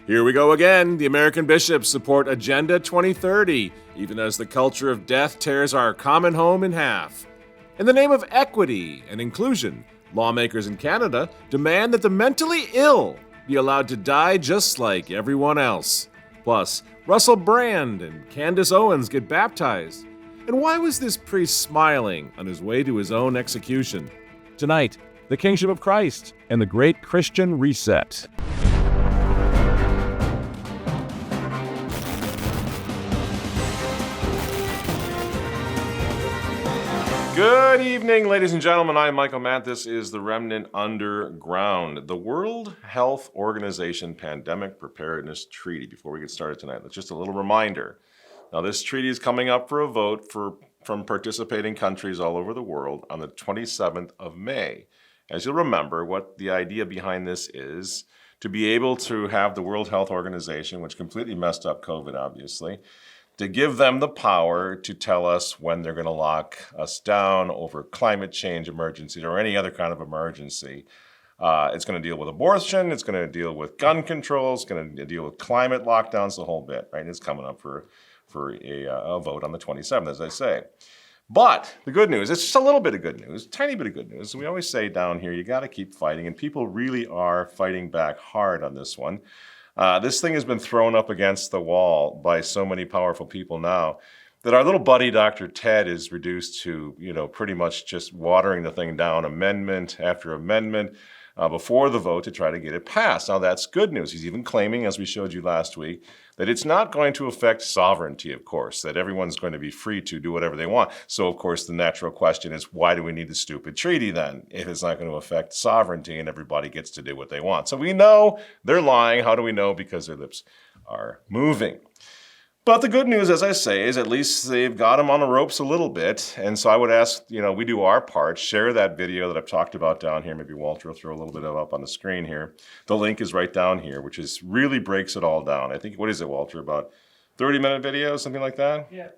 Here we go again. The American bishops support Agenda 2030, even as the culture of death tears our common home in half. In the name of equity and inclusion, lawmakers in Canada demand that the mentally ill be allowed to die just like everyone else. Plus, Russell Brand and Candace Owens get baptized. And why was this priest smiling on his way to his own execution? Tonight, the Kingship of Christ and the Great Christian Reset. Good evening, ladies and gentlemen. I'm Michael Matt. This is the Remnant Underground, the World Health Organization Pandemic Preparedness Treaty. Before we get started tonight, just a little reminder. Now, this treaty is coming up for a vote from participating countries all over the world on the 27th of May. As you'll remember, what the idea behind this is to be able to have the World Health Organization, which completely messed up COVID, obviously, to give them the power to tell us when they're going to lock us down over climate change emergencies or any other kind of emergency. It's going to deal with abortion, it's going to deal with gun control, it's going to deal with climate lockdowns, the whole bit, right? It's coming up for a vote on the 27th, as I say. But the good news, it's just a little bit of good news, a tiny bit of good news. We always say down here, you got to keep fighting, and people really are fighting back hard on this one. This thing has been thrown up against the wall by so many powerful people now that our little buddy, Dr. Ted, is reduced to, pretty much just watering the thing down amendment after amendment before the vote to try to get it passed. Now, that's good news. He's even claiming, as we showed you last week, that it's not going to affect sovereignty, of course, that everyone's going to be free to do whatever they want. So, of course, the natural question is, why do we need the stupid treaty then, if it's not going to affect sovereignty and everybody gets to do what they want? So we know they're lying. How do we know? Because their lips are moving. But the good news, as I say, is at least they've got them on the ropes a little bit. And so I would ask, we do our part, share that video that I've talked about down here. Maybe Walter will throw a little bit of up on the screen here. The link is right down here, which really breaks it all down. I think, what is it, Walter, about 30-minute video, something like that? Yeah.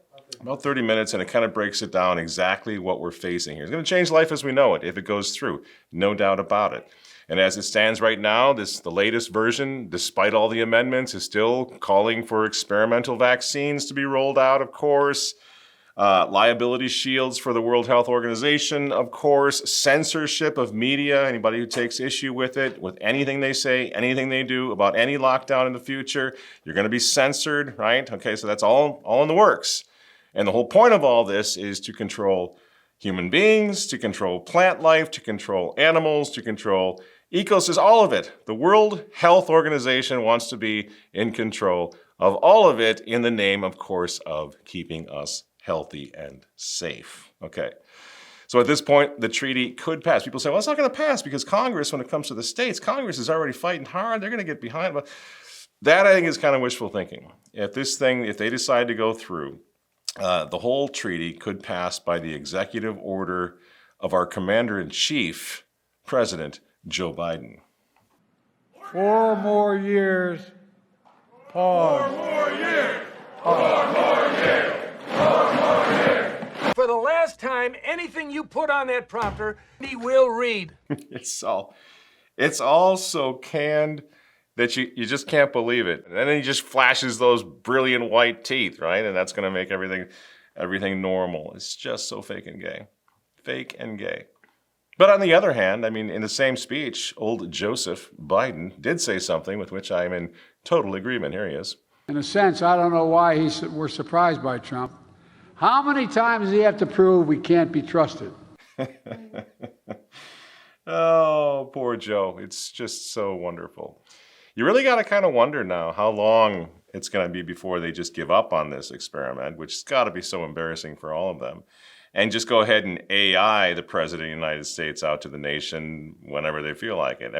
About 30 minutes, and it kind of breaks it down exactly what we're facing here. It's going to change life as we know it if it goes through, no doubt about it. And as it stands right now, the latest version, despite all the amendments, is still calling for experimental vaccines to be rolled out, of course, liability shields for the World Health Organization, of course, censorship of media, anybody who takes issue with it, with anything they say, anything they do about any lockdown in the future, you're going to be censored, right? Okay, so that's all in the works. And the whole point of all this is to control human beings, to control plant life, to control animals, to control ecosystems, all of it. The World Health Organization wants to be in control of all of it in the name, of course, of keeping us healthy and safe. Okay. So at this point, the treaty could pass. People say, well, it's not going to pass because Congress, when it comes to the states, Congress is already fighting hard. They're going to get behind. But that, I think, is kind of wishful thinking. If they decide to go through, the whole treaty could pass by the executive order of our commander-in-chief, President Joe Biden. 4 more years. Pause. 4 more years. 4 more years. 4 more years. For the last time, anything you put on that prompter, he will read. It's all so canned that you just can't believe it. And then he just flashes those brilliant white teeth, right? And that's going to make everything normal. It's just so fake and gay. Fake and gay. But on the other hand, in the same speech, old Joseph Biden did say something with which I am in total agreement. Here he is. In a sense, I don't know why we're surprised by Trump. How many times does he have to prove we can't be trusted? Oh, poor Joe. It's just so wonderful. You really got to kind of wonder now how long it's going to be before they just give up on this experiment, which has got to be so embarrassing for all of them, and just go ahead and AI the President of the United States out to the nation whenever they feel like it.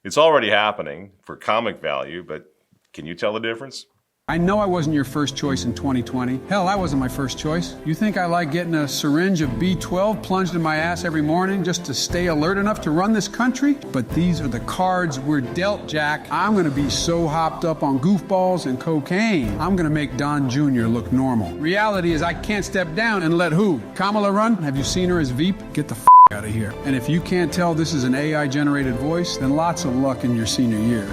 It's already happening for comic value, but can you tell the difference? I know I wasn't your first choice in 2020. Hell, I wasn't my first choice. You think I like getting a syringe of B12 plunged in my ass every morning just to stay alert enough to run this country? But these are the cards we're dealt, Jack. I'm going to be so hopped up on goofballs and cocaine, I'm going to make Don Jr. look normal. Reality is I can't step down and let who? Kamala run? Have you seen her as Veep? Get the out of here. And if you can't tell this is an AI-generated voice, then lots of luck in your senior year.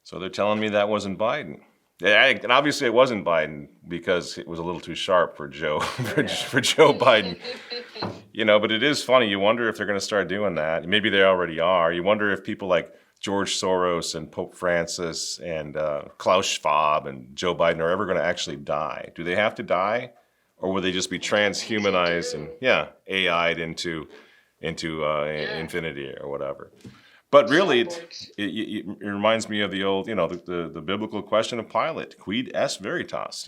So they're telling me that wasn't Biden. Yeah, and obviously it wasn't Biden because it was a little too sharp for Joe for Joe Biden. But it is funny. You wonder if they're going to start doing that. Maybe they already are. You wonder if people like George Soros and Pope Francis and Klaus Schwab and Joe Biden are ever going to actually die. Do they have to die, or will they just be transhumanized and AI'd into infinity or whatever? But really, it reminds me of the old, the biblical question of Pilate, quid est veritas?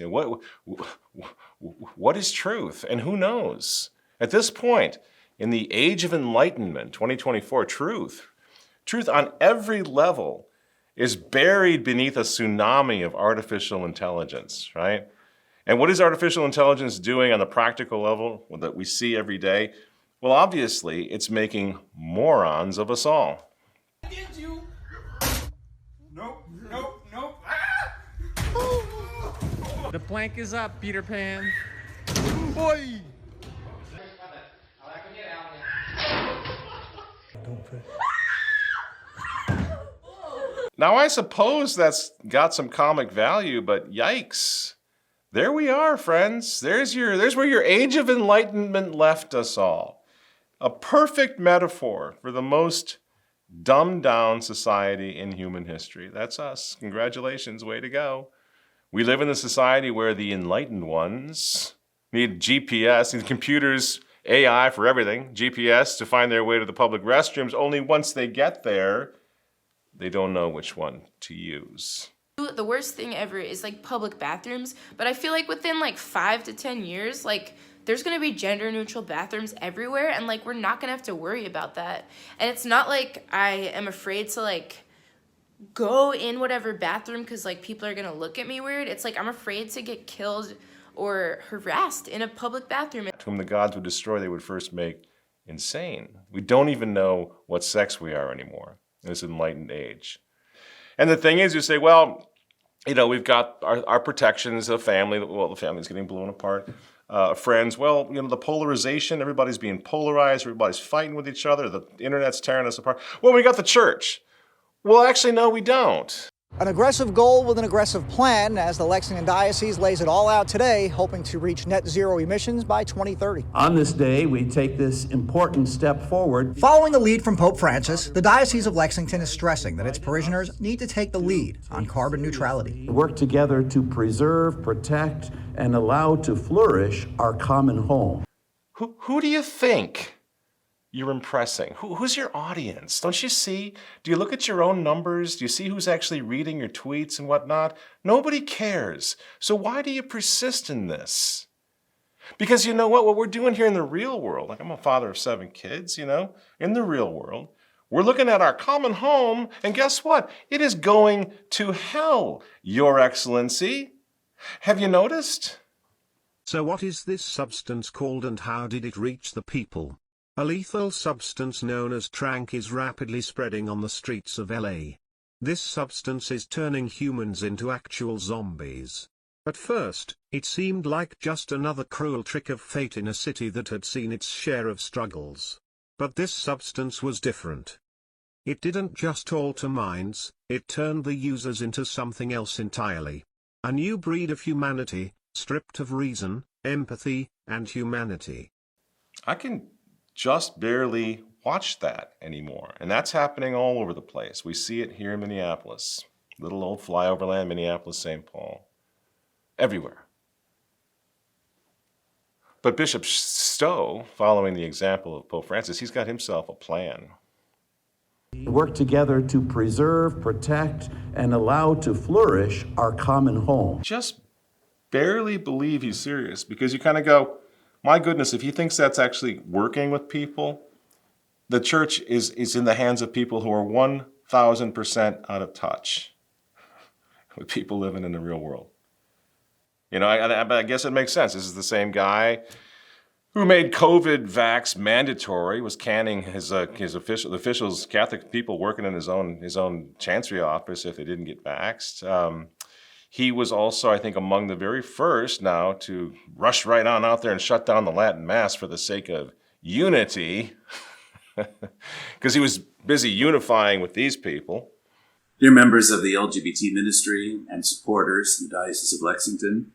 What is truth, and who knows? At this point, in the age of enlightenment, 2024, truth on every level is buried beneath a tsunami of artificial intelligence, right? And what is artificial intelligence doing on the practical level that we see every day? Well, obviously, it's making morons of us all. Get you. Nope. The plank is up, Peter Pan. Boy. Now, I suppose that's got some comic value, but yikes. There we are, friends. There's where your age of enlightenment left us all. A perfect metaphor for the most dumbed down society in human history. That's us. Congratulations, way to go. We live in a society where the enlightened ones need GPS, need computers, AI for everything, GPS to find their way to the public restrooms. Only once they get there, they don't know which one to use. The worst thing ever is like public bathrooms, but I feel like within like 5 to 10 years, like there's gonna be gender neutral bathrooms everywhere, and like we're not gonna have to worry about that. And it's not like I am afraid to like go in whatever bathroom because like people are gonna look at me weird. It's like I'm afraid to get killed or harassed in a public bathroom. Whom the gods would destroy, they would first make insane. We don't even know what sex we are anymore in this enlightened age. And the thing is, you say, well, we've got our protections of family. Well, the family's getting blown apart. Friends, well, the polarization, everybody's being polarized, everybody's fighting with each other, the internet's tearing us apart. Well, we got the church. Well, actually, no, we don't. An aggressive goal with an aggressive plan, as the Lexington Diocese lays it all out today, hoping to reach net zero emissions by 2030. On this day, we take this important step forward. Following the lead from Pope Francis, the Diocese of Lexington is stressing that its parishioners need to take the lead on carbon neutrality. Work together to preserve, protect, and allow to flourish our common home. Who do you think you're impressing? Who's your audience? Don't you see? Do you look at your own numbers? Do you see who's actually reading your tweets and whatnot? Nobody cares. So why do you persist in this? Because you know what we're doing here in the real world, like I'm a father of 7 kids, in the real world, we're looking at our common home, and guess what? It is going to hell, Your Excellency. Have you noticed? So what is this substance called, and how did it reach the people? A lethal substance known as tranq is rapidly spreading on the streets of LA. This substance is turning humans into actual zombies. At first, it seemed like just another cruel trick of fate in a city that had seen its share of struggles. But this substance was different. It didn't just alter minds, it turned the users into something else entirely. A new breed of humanity, stripped of reason, empathy, and humanity. I can just barely watch that anymore. And that's happening all over the place. We see it here in Minneapolis. Little old flyover land, Minneapolis, St. Paul. Everywhere. But Bishop Stowe, following the example of Pope Francis, he's got himself a plan. Work together to preserve, protect, and allow to flourish our common home. Just barely believe he's serious, because you kind of go, my goodness, if he thinks that's actually working with people, the church is in the hands of people who are 1,000% out of touch with people living in the real world. I guess it makes sense. This is the same guy who made COVID vax mandatory, was canning the officials, Catholic people working in his own chancery office if they didn't get vaxxed. He was also, I think, among the very first now to rush right on out there and shut down the Latin Mass for the sake of unity, because he was busy unifying with these people. Dear members of the LGBT ministry and supporters in the Diocese of Lexington,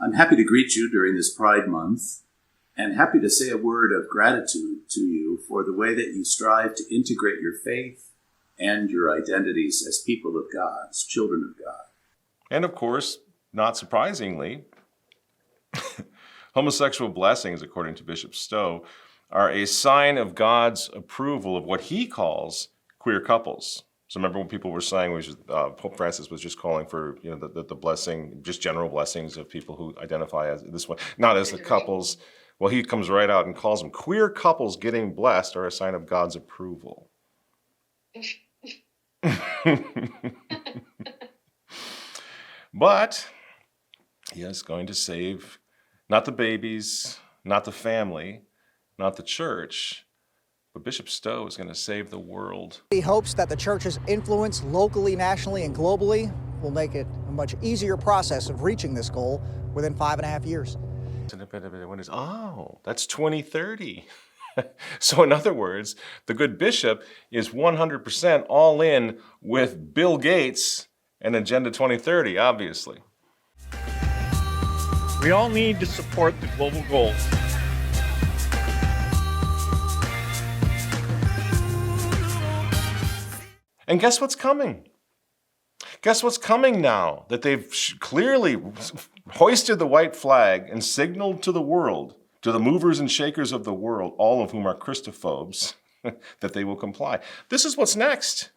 I'm happy to greet you during this Pride Month and happy to say a word of gratitude to you for the way that you strive to integrate your faith and your identities as people of God, as children of God. And of course, not surprisingly, homosexual blessings, according to Bishop Stowe, are a sign of God's approval of what he calls queer couples. So remember when people were saying, Pope Francis was just calling for the blessing, just general blessings of people who identify as this one, not as the couples. Well, he comes right out and calls them queer couples getting blessed are a sign of God's approval. But he is going to save not the babies, not the family, not the church, but Bishop Stowe is going to save the world. He hopes that the church's influence locally, nationally, and globally will make it a much easier process of reaching this goal within 5.5 years. Oh, that's 2030. So in other words, the good bishop is 100% all in with Bill Gates and Agenda 2030, obviously. We all need to support the global goals. And guess what's coming? Guess what's coming now that they've clearly hoisted the white flag and signaled to the world, to the movers and shakers of the world, all of whom are Christophobes, that they will comply. This is what's next.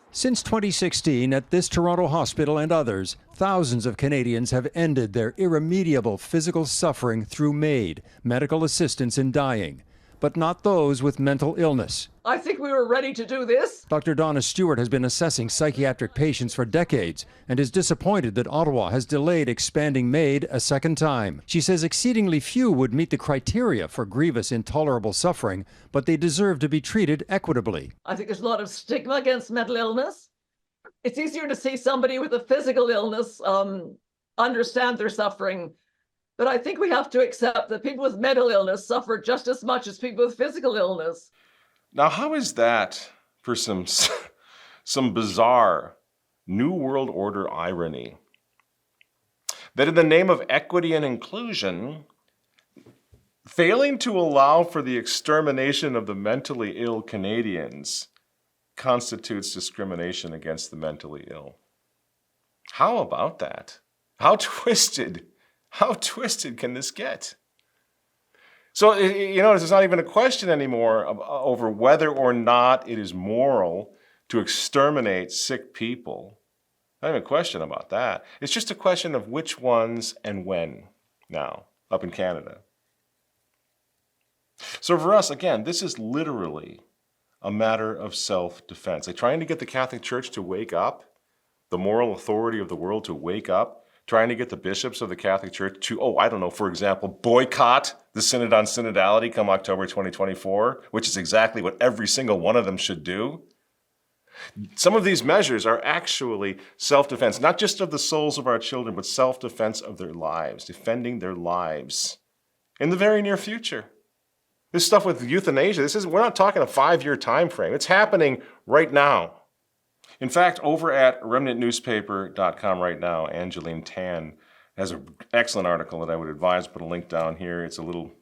Since 2016, at this Toronto hospital and others, thousands of Canadians have ended their irremediable physical suffering through MAID, medical assistance in dying, but not those with mental illness. I think we were ready to do this. Dr. Donna Stewart has been assessing psychiatric patients for decades and is disappointed that Ottawa has delayed expanding MAID a second time. She says exceedingly few would meet the criteria for grievous, intolerable suffering, but they deserve to be treated equitably. I think there's a lot of stigma against mental illness. It's easier to see somebody with a physical illness understand their suffering. But I think we have to accept that people with mental illness suffer just as much as people with physical illness. Now, how is that for some bizarre New World Order irony? That in the name of equity and inclusion, failing to allow for the extermination of the mentally ill Canadians constitutes discrimination against the mentally ill. How about that? How twisted can this get? So, there's not even a question anymore over whether or not it is moral to exterminate sick people. Not even a question about that. It's just a question of which ones and when now, up in Canada. So for us, again, this is literally a matter of self-defense. Like trying to get the Catholic Church to wake up, the moral authority of the world to wake up, trying to get the bishops of the Catholic Church to, for example, boycott the Synod on Synodality come October 2024, which is exactly what every single one of them should do. Some of these measures are actually self-defense, not just of the souls of our children, but self-defense of their lives, defending their lives in the very near future. This stuff with euthanasia, we're not talking a 5-year time frame. It's happening right now. In fact, over at remnantnewspaper.com right now, Angeline Tan has an excellent article that I would advise put a link down here. It's a little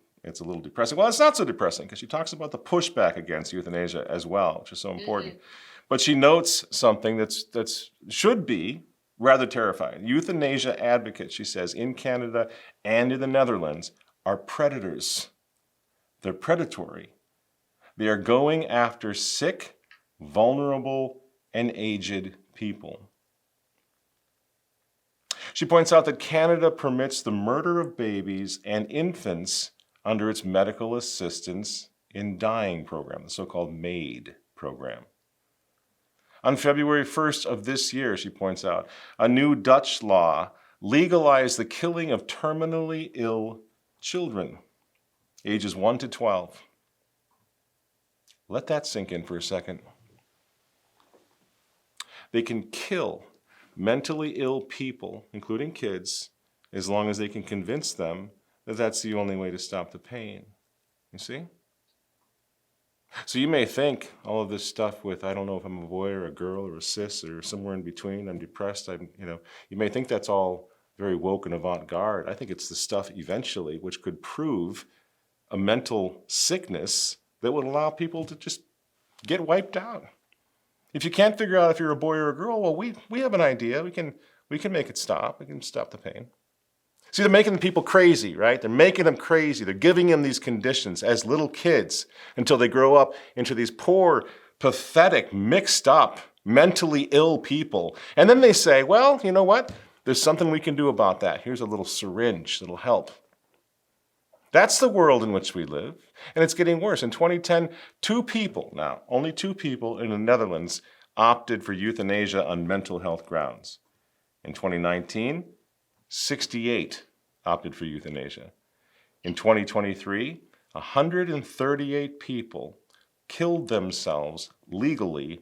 depressing. Well, it's not so depressing because she talks about the pushback against euthanasia as well, which is so important. But she notes something that's should be rather terrifying. Euthanasia advocates, she says, in Canada and in the Netherlands are predators. They're predatory. They are going after sick, vulnerable, and aged people. She points out that Canada permits the murder of babies and infants under its medical assistance in dying program, the so-called MAID program. On February 1st of this year, she points out, a new Dutch law legalized the killing of terminally ill children, ages 1 to 12. Let that sink in for a second. They can kill mentally ill people, including kids, as long as they can convince them that that's the only way to stop the pain. You see? So you may think all of this stuff with, I don't know if I'm a boy or a girl or a cis or somewhere in between, I'm depressed, you may think that's all very woke and avant-garde. I think it's the stuff eventually which could prove a mental sickness that would allow people to just get wiped out. If you can't figure out if you're a boy or a girl, well, we have an idea. We can make it stop. We can stop the pain. See, they're making people crazy, right? They're making them crazy. They're giving them these conditions as little kids until they grow up into these poor, pathetic, mixed up, mentally ill people. And then they say, well, you know what? There's something we can do about that. Here's a little syringe that'll help. That's the world in which we live, and it's getting worse. In 2010, only two people in the Netherlands opted for euthanasia on mental health grounds. In 2019, 68 opted for euthanasia. In 2023, 138 people killed themselves legally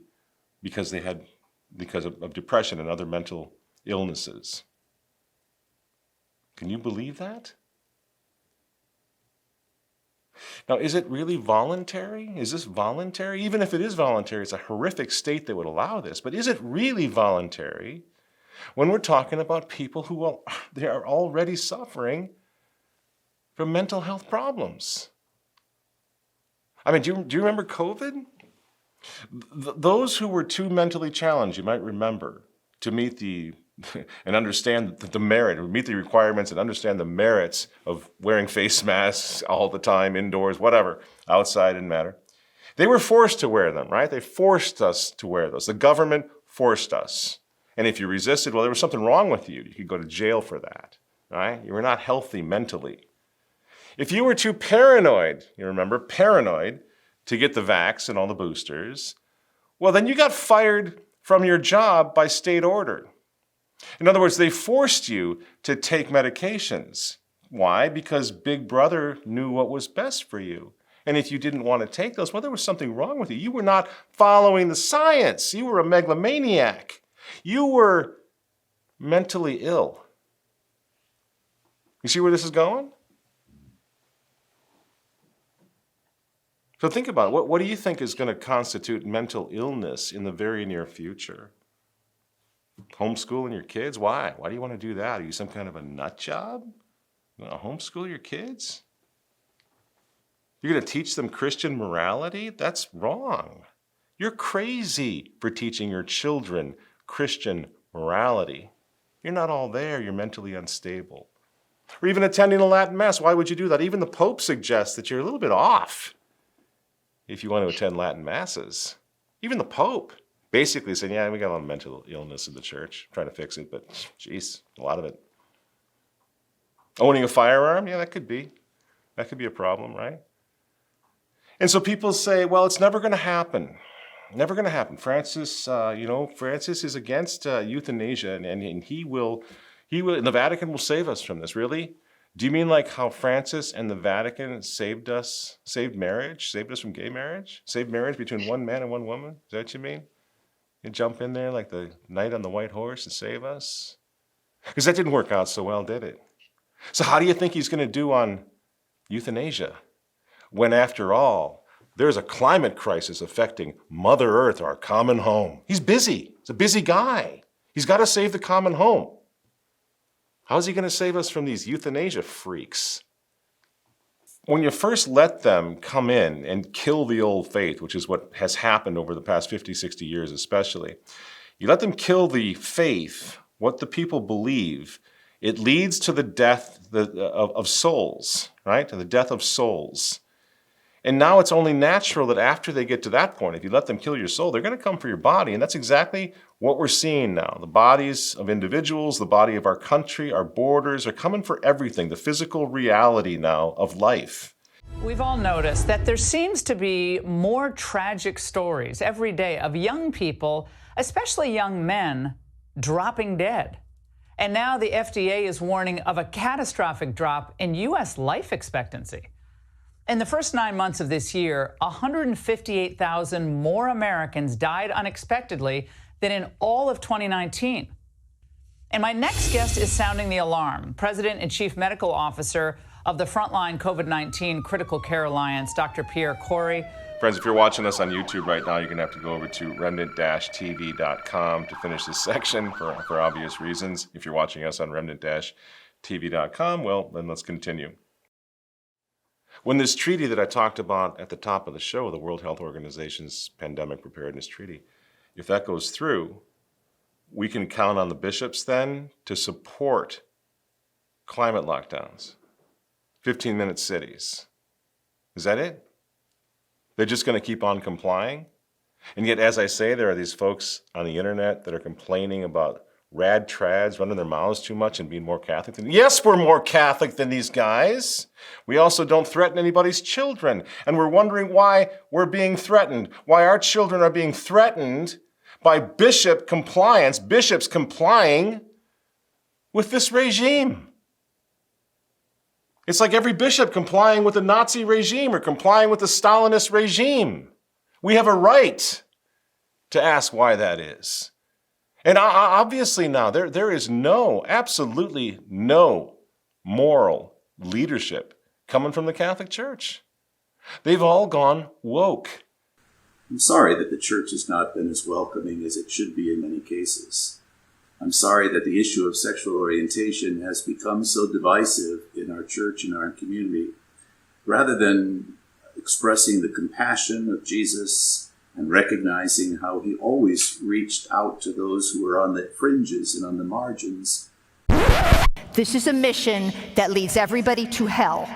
because of depression and other mental illnesses. Can you believe that? Now, is it really voluntary? Is this voluntary? Even if it is voluntary, it's a horrific state that would allow this. But is it really voluntary when we're talking about people who they are already suffering from mental health problems? I mean, do you remember COVID? Those who were too mentally challenged, you might remember, to meet and understand the merit, or meet the requirements and understand the merits of wearing face masks all the time, indoors, whatever, outside didn't matter. They were forced to wear them, right? They forced us to wear those. The government forced us. And if you resisted, well, there was something wrong with you. You could go to jail for that, right? You were not healthy mentally. If you were too paranoid, you remember, paranoid, to get the vax and all the boosters, well, then you got fired from your job by state order. In other words, they forced you to take medications. Why? Because Big Brother knew what was best for you. And if you didn't want to take those, well, there was something wrong with you. You were not following the science. You were a megalomaniac. You were mentally ill. You see where this is going? So think about it. What do you think is going to constitute mental illness in the very near future? Homeschooling your kids? Why? Why do you want to do that? Are you some kind of a nut job? You want to homeschool your kids? You're going to teach them Christian morality? That's wrong. You're crazy for teaching your children Christian morality. You're not all there. You're mentally unstable. Or even attending a Latin Mass. Why would you do that? Even the Pope suggests that you're a little bit off if you want to attend Latin Masses. Even the Pope basically saying, yeah, we got a lot of mental illness in the church, trying to fix it, but geez, a lot of it. Owning a firearm? Yeah, that could be a problem, right? And so people say, well, it's never going to happen. Never going to happen. Francis is against euthanasia, and he will, and the Vatican will save us from this. Really? Do you mean like how Francis and the Vatican saved marriage, saved us from gay marriage, saved marriage between one man and one woman? Is that what you mean? You jump in there like the knight on the white horse and save us? Because that didn't work out so well, did it? So how do you think he's going to do on euthanasia? When after all, there's a climate crisis affecting Mother Earth, our common home. He's busy. He's a busy guy. He's got to save the common home. How is he going to save us from these euthanasia freaks? When you first let them come in and kill the old faith, which is what has happened over the past 50, 60 years especially, you let them kill the faith, what the people believe, it leads to the death of souls, right? To the death of souls. And now it's only natural that after they get to that point, if you let them kill your soul, they're going to come for your body. And that's exactly what we're seeing now. The bodies of individuals, the body of our country, our borders are coming for everything, the physical reality now of life. We've all noticed that there seems to be more tragic stories every day of young people, especially young men, dropping dead. And now the FDA is warning of a catastrophic drop in U.S. life expectancy. In the first 9 months of this year, 158,000 more Americans died unexpectedly than in all of 2019. And my next guest is sounding the alarm. President and Chief Medical Officer of the Frontline COVID-19 Critical Care Alliance, Dr. Pierre Kory. Friends, if you're watching us on YouTube right now, you're going to have to go over to remnant-tv.com to finish this section for obvious reasons. If you're watching us on remnant-tv.com, well, then let's continue. When this treaty that I talked about at the top of the show, the World Health Organization's Pandemic Preparedness Treaty, if that goes through, we can count on the bishops then to support climate lockdowns, 15-minute cities. Is that it? They're just going to keep on complying? And yet, as I say, there are these folks on the internet that are complaining about rad trads running their mouths too much and being more Catholic than... Yes, we're more Catholic than these guys. We also don't threaten anybody's children. And we're wondering why we're being threatened, why our children are being threatened by bishops complying with this regime. It's like every bishop complying with the Nazi regime or complying with the Stalinist regime. We have a right to ask why that is. And obviously now, there is absolutely no moral leadership coming from the Catholic Church. They've all gone woke. I'm sorry that the church has not been as welcoming as it should be in many cases. I'm sorry that the issue of sexual orientation has become so divisive in our church and our community. Rather than expressing the compassion of Jesus and recognizing how he always reached out to those who were on the fringes and on the margins. This is a mission that leads everybody to hell.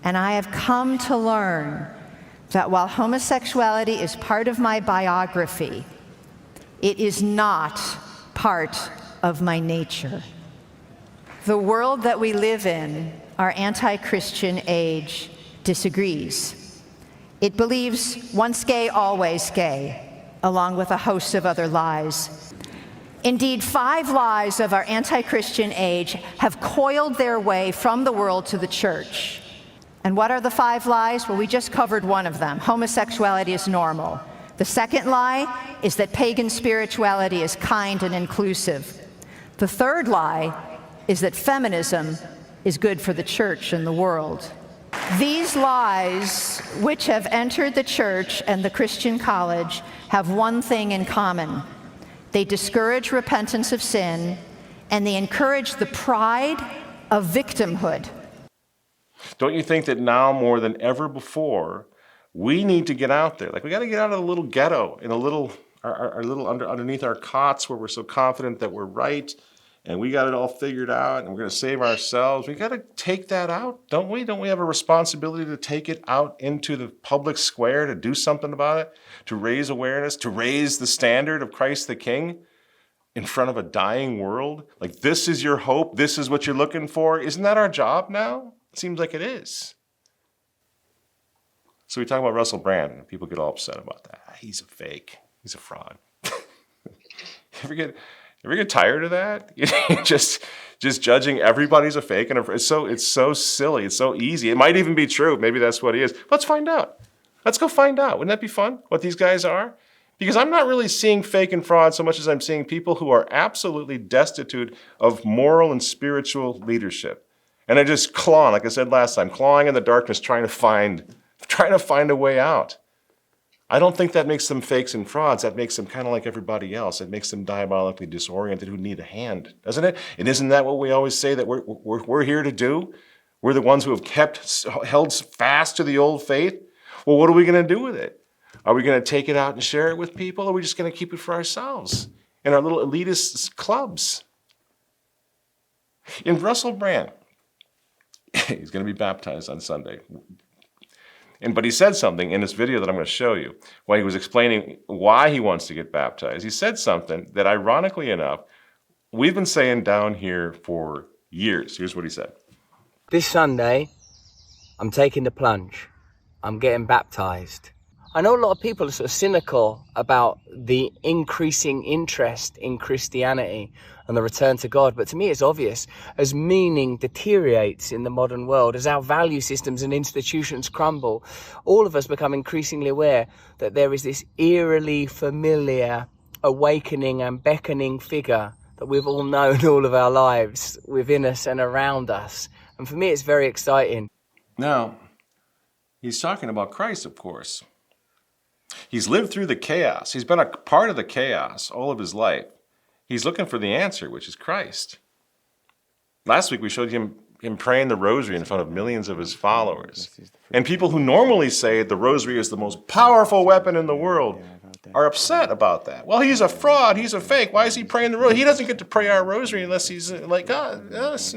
And I have come to learn that while homosexuality is part of my biography, it is not part of my nature. The world that we live in, our anti-Christian age, disagrees. It believes once gay, always gay, along with a host of other lies. Indeed, 5 lies of our anti-Christian age have coiled their way from the world to the church. And what are the 5 lies? Well, we just covered one of them. Homosexuality is normal. The second lie is that pagan spirituality is kind and inclusive. The third lie is that feminism is good for the church and the world. These lies, which have entered the church and the Christian college, have one thing in common. They discourage repentance of sin, and they encourage the pride of victimhood. Don't you think that now more than ever before, we need to get out there? Like, we got to get out of the little ghetto, in a little, our little underneath our cots where we're so confident that we're right, and we got it all figured out, and we're going to save ourselves. We got to take that out, don't we? Don't we have a responsibility to take it out into the public square, to do something about it, to raise awareness, to raise the standard of Christ the King in front of a dying world? Like, this is your hope, this is what you're looking for. Isn't that our job now? It seems like it is. So we talk about Russell Brand, and people get all upset about that. He's a fake. He's a fraud. Ever get tired of that? just judging everybody's a fake, and it's so silly. It's so easy. It might even be true. Maybe that's what he is. Let's find out. Let's go find out. Wouldn't that be fun? What these guys are? Because I'm not really seeing fake and fraud so much as I'm seeing people who are absolutely destitute of moral and spiritual leadership, and they're just clawing, like I said last time, clawing in the darkness, trying to find a way out. I don't think that makes them fakes and frauds. That makes them kind of like everybody else. It makes them diabolically disoriented who need a hand, doesn't it? And isn't that what we always say that we're here to do? We're the ones who have held fast to the old faith. Well, what are we going to do with it? Are we going to take it out and share it with people, or are we just going to keep it for ourselves in our little elitist clubs? In Russell Brand, he's going to be baptized on Sunday. But he said something in this video that I'm going to show you, while he was explaining why he wants to get baptized. He said something that, ironically enough, we've been saying down here for years. Here's what he said. This Sunday, I'm taking the plunge. I'm getting baptized. I know a lot of people are sort of cynical about the increasing interest in Christianity and the return to God, but to me it's obvious. As meaning deteriorates in the modern world, as our value systems and institutions crumble, all of us become increasingly aware that there is this eerily familiar, awakening and beckoning figure that we've all known all of our lives, within us and around us. And for me it's very exciting. Now, he's talking about Christ, of course. He's lived through the chaos. He's been a part of the chaos all of his life. He's looking for the answer, which is Christ. Last week we showed him praying the rosary in front of millions of his followers. And people who normally say the rosary is the most powerful weapon in the world are upset about that. Well, he's a fraud. He's a fake. Why is he praying the rosary? He doesn't get to pray our rosary unless he's like us.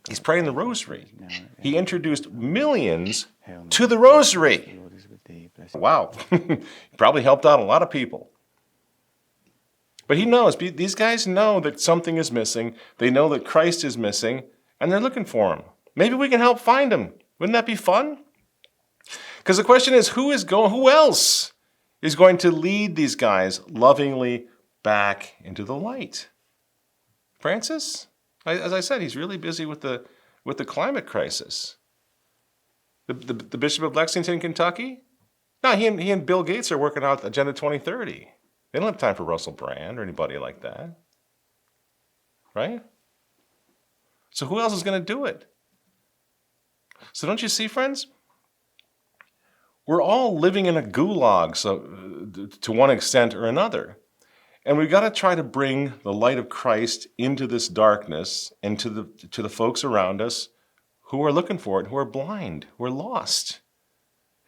He's praying the rosary. He introduced millions to the rosary. Wow. He probably helped out a lot of people. But he knows, these guys know that something is missing. They know that Christ is missing, and they're looking for him. Maybe we can help find him. Wouldn't that be fun? Because the question is, who else is going to lead these guys lovingly back into the light? Francis? As I said, he's really busy with the climate crisis. The Bishop of Lexington, Kentucky? No, he and Bill Gates are working out Agenda 2030. They don't have time for Russell Brand or anybody like that. Right? So who else is going to do it? So don't you see, friends? We're all living in a gulag to one extent or another. And we've got to try to bring the light of Christ into this darkness and to the folks around us who are looking for it, who are blind, who are lost.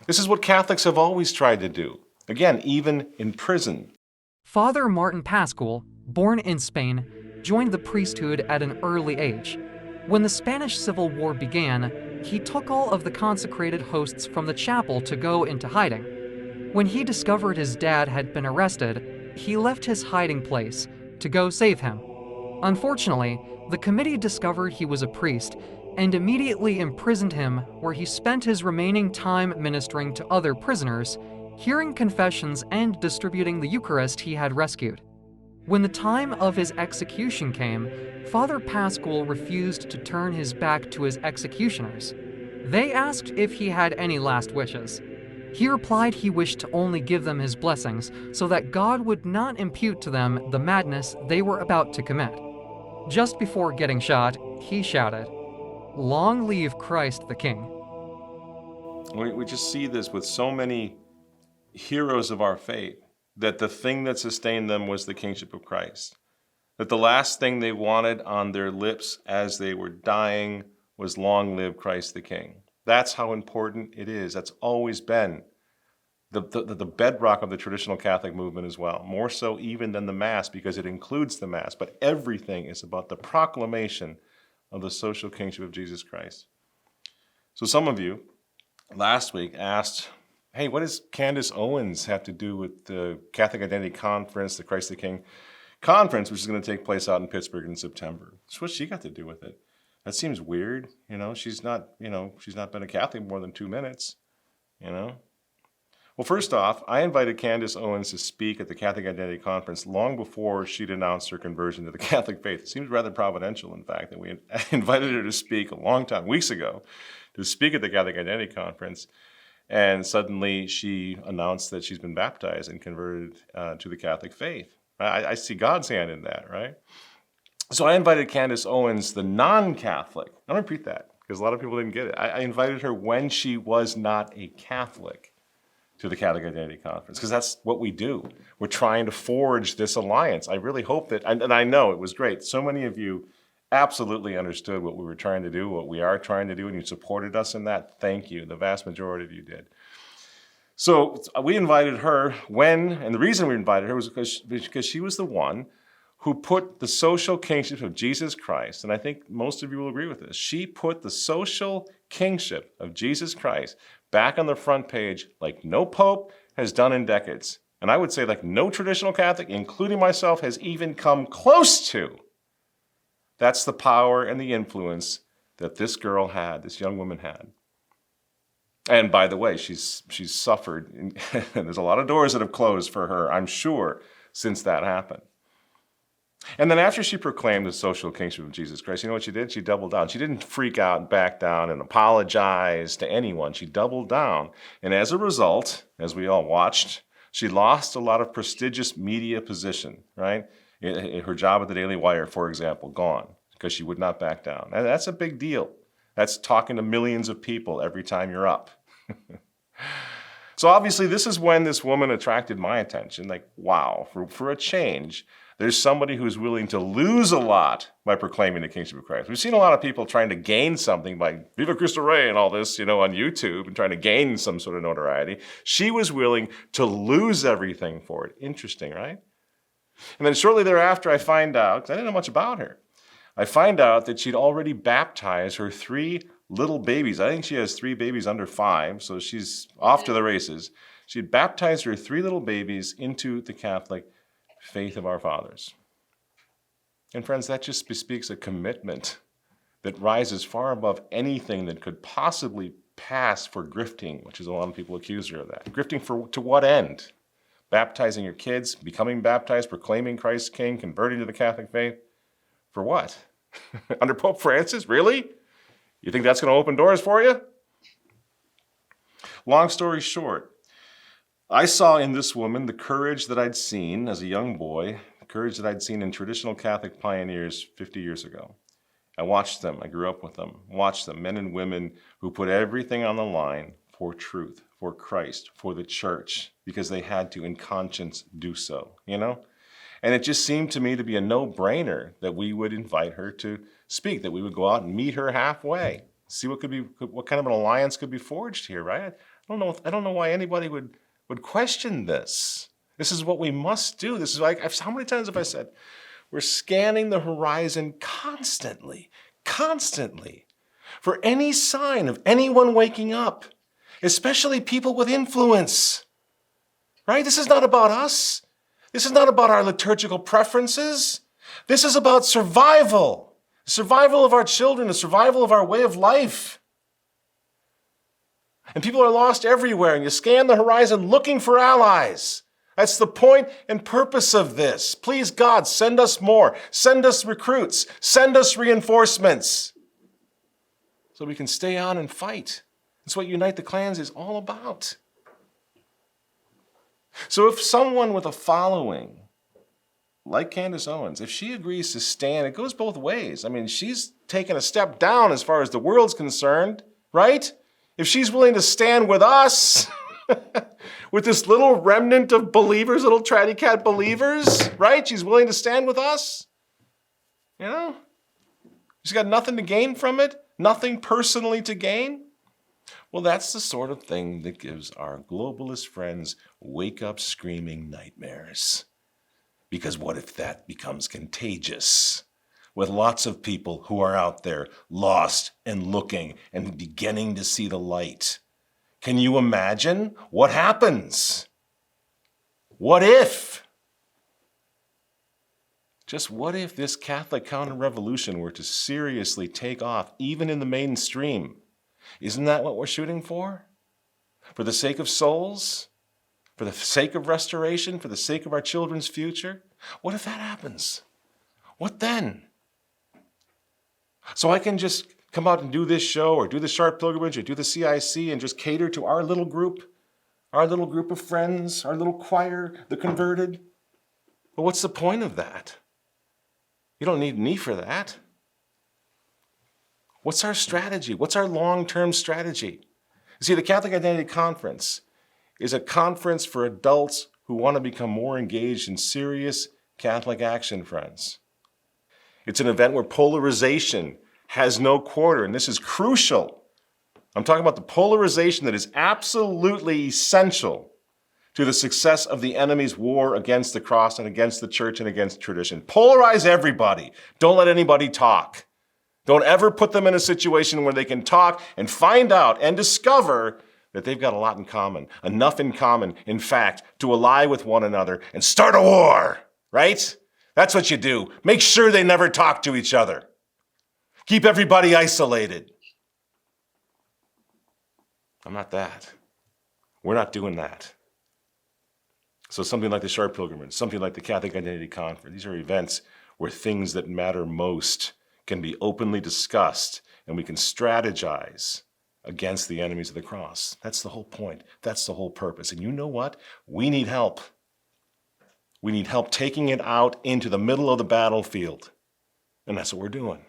This is what Catholics have always tried to do. Again, even in prison. Father Martin Pascual, born in Spain, joined the priesthood at an early age. When the Spanish Civil War began, he took all of the consecrated hosts from the chapel to go into hiding. When he discovered his dad had been arrested, he left his hiding place to go save him. Unfortunately, the committee discovered he was a priest and immediately imprisoned him, where he spent his remaining time ministering to other prisoners, hearing confessions and distributing the Eucharist he had rescued. When the time of his execution came, Father Pascual refused to turn his back to his executioners. They asked if he had any last wishes. He replied he wished to only give them his blessings so that God would not impute to them the madness they were about to commit. Just before getting shot, he shouted, "Long live Christ the King." We just see this with so many heroes of our faith, that the thing that sustained them was the kingship of Christ. That the last thing they wanted on their lips as they were dying was long live Christ the King. That's how important it is. That's always been the bedrock of the traditional Catholic movement as well. More so even than the Mass, because it includes the Mass. But everything is about the proclamation of the social kingship of Jesus Christ. So some of you last week asked, hey, what does Candace Owens have to do with the Catholic Identity Conference, the Christ the King Conference, which is going to take place out in Pittsburgh in September? So what's she got to do with it? That seems weird. She's not been a Catholic more than 2 minutes, Well, first off, I invited Candace Owens to speak at the Catholic Identity Conference long before she'd announced her conversion to the Catholic faith. It seems rather providential, in fact, that we invited her to speak a long time, weeks ago, to speak at the Catholic Identity Conference. And suddenly she announced that she's been baptized and converted to the Catholic faith. I see God's hand in that, right? So I invited Candace Owens, the non-Catholic. I'll repeat that because a lot of people didn't get it. I invited her when she was not a Catholic to the Catholic Identity Conference, because that's what we do. We're trying to forge this alliance. I really hope that, and I know it was great. So many of you absolutely understood what we were trying to do, what we are trying to do, and you supported us in that. Thank you. The vast majority of you did. So we invited her and the reason we invited her was because she was the one who put the social kingship of Jesus Christ, and I think most of you will agree with this, she put the social kingship of Jesus Christ back on the front page like no pope has done in decades. And I would say like no traditional Catholic, including myself, has even come close to. That's the power and the influence that this girl had, this young woman had. And by the way, she's suffered. And there's a lot of doors that have closed for her, I'm sure, since that happened. And then after she proclaimed the social kingship of Jesus Christ, you know what she did? She doubled down. She didn't freak out and back down and apologize to anyone. She doubled down. And as a result, as we all watched, she lost a lot of prestigious media position, right? Her job at the Daily Wire, for example, gone because she would not back down. And that's a big deal. That's talking to millions of people every time you're up. So obviously this is when this woman attracted my attention. Like, wow, for a change, there's somebody who's willing to lose a lot by proclaiming the Kingship of Christ. We've seen a lot of people trying to gain something by Viva Cristo Rey and all this, on YouTube and trying to gain some sort of notoriety. She was willing to lose everything for it. Interesting, right? And then shortly thereafter, I find out, 'cause I didn't know much about her, I find out that she'd already baptized her 3 little babies. I think she has 3 babies under 5, so she's off to the races. She'd baptized her 3 little babies into the Catholic faith of our fathers. And friends, that just bespeaks a commitment that rises far above anything that could possibly pass for grifting, which is a lot of people accuse her of that. Grifting to what end? Baptizing your kids, becoming baptized, proclaiming Christ King, converting to the Catholic faith? For what? Under Pope Francis? Really? You think that's going to open doors for you? Long story short, I saw in this woman the courage that I'd seen as a young boy, the courage that I'd seen in traditional Catholic pioneers 50 years ago. I watched them, I grew up with them, watched them, men and women who put everything on the line for truth, for Christ, for the church, because they had to, in conscience, do so, And it just seemed to me to be a no-brainer that we would invite her to speak, that we would go out and meet her halfway, see what kind of an alliance could be forged here, right? I don't know why anybody would question this. This is what we must do. This is like, how many times have I said, we're scanning the horizon constantly, for any sign of anyone waking up, especially people with influence, right? This is not about us. This is not about our liturgical preferences. This is about survival. The survival of our children, the survival of our way of life. And people are lost everywhere, and you scan the horizon looking for allies. That's the point and purpose of this. Please, God, send us more. Send us recruits. Send us reinforcements. So we can stay on and fight. That's what Unite the Clans is all about. So if someone with a following, like Candace Owens, if she agrees to stand, it goes both ways. I mean, she's taken a step down as far as the world's concerned, right? If she's willing to stand with us, with this little remnant of believers, little tratty cat believers, right? She's willing to stand with us. She's got nothing to gain from it, nothing personally to gain. Well, that's the sort of thing that gives our globalist friends wake-up screaming nightmares. Because what if that becomes contagious? With lots of people who are out there lost and looking and beginning to see the light. Can you imagine what happens? What if? Just what if this Catholic counter-revolution were to seriously take off, even in the mainstream? Isn't that what we're shooting for? For the sake of souls? For the sake of restoration? For the sake of our children's future? What if that happens? What then? So I can just come out and do this show or do the Sharp Pilgrimage or do the CIC and just cater to our little group of friends, our little choir, the converted. But what's the point of that? You don't need me for that. What's our strategy? What's our long-term strategy? You see, the Catholic Identity Conference is a conference for adults who want to become more engaged in serious Catholic action, friends. It's an event where polarization has no quarter, and this is crucial. I'm talking about the polarization that is absolutely essential to the success of the enemy's war against the cross and against the church and against tradition. Polarize everybody. Don't let anybody talk. Don't ever put them in a situation where they can talk and find out and discover that they've got a lot in common, enough in common, in fact, to ally with one another and start a war, right? That's what you do. Make sure they never talk to each other. Keep everybody isolated. I'm not that. We're not doing that. So something like the Sharp Pilgrimage, something like the Catholic Identity Conference, these are events where things that matter most can be openly discussed and we can strategize against the enemies of the cross. That's the whole point. That's the whole purpose. And you know what? We need help. We need help taking it out into the middle of the battlefield. And that's what we're doing.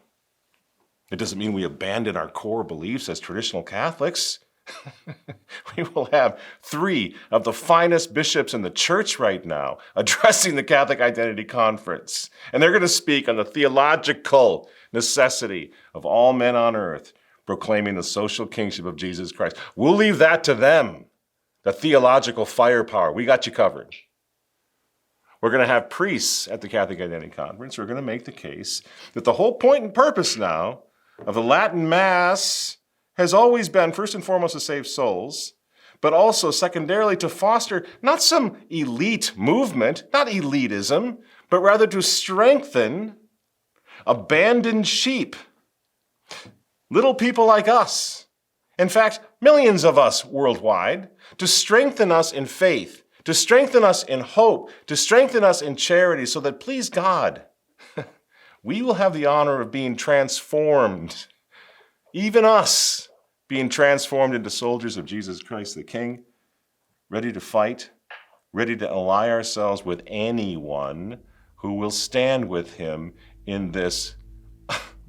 It doesn't mean we abandon our core beliefs as traditional Catholics. We will have 3 of the finest bishops in the church right now addressing the Catholic Identity Conference. And they're going to speak on the theological necessity of all men on earth proclaiming the social kingship of Jesus Christ. We'll leave that to them, the theological firepower. We got you covered. We're going to have priests at the Catholic Identity Conference who are going to make the case that the whole point and purpose now of the Latin Mass has always been, first and foremost, to save souls, but also secondarily to foster not some elite movement, not elitism, but rather to strengthen abandoned sheep, little people like us, in fact, millions of us worldwide, to strengthen us in faith, to strengthen us in hope, to strengthen us in charity, so that, please God, we will have the honor of being transformed, even us being transformed into soldiers of Jesus Christ the King, ready to fight, ready to ally ourselves with anyone who will stand with him in this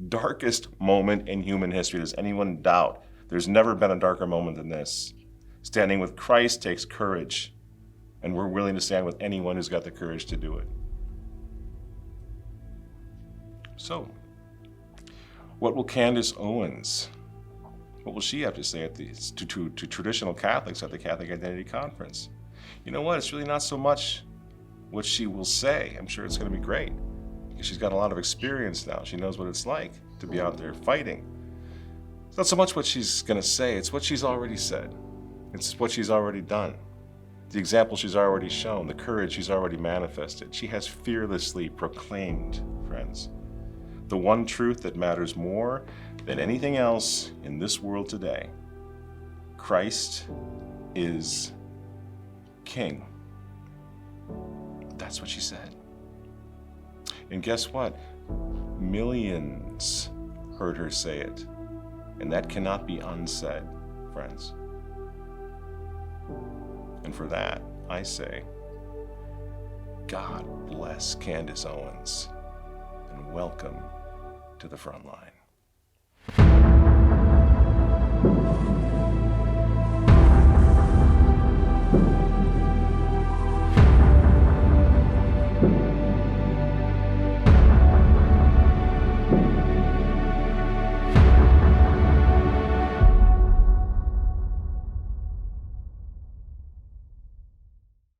darkest moment in human history. Does anyone doubt? There's never been a darker moment than this. Standing with Christ takes courage, and we're willing to stand with anyone who's got the courage to do it. So, what will Candace Owens, what will she have to say to traditional Catholics at the Catholic Identity Conference? You know what? It's really not so much what she will say. I'm sure it's going to be great, because she's got a lot of experience now. She knows what it's like to be out there fighting. It's not so much what she's going to say, it's what she's already said. It's what she's already done. The example she's already shown, the courage she's already manifested. She has fearlessly proclaimed, friends, the one truth that matters more than anything else in this world today. Christ is King. That's what she said. And guess what? Millions heard her say it. And that cannot be unsaid, friends. And for that, I say, God bless Candace Owens, and welcome to the front line.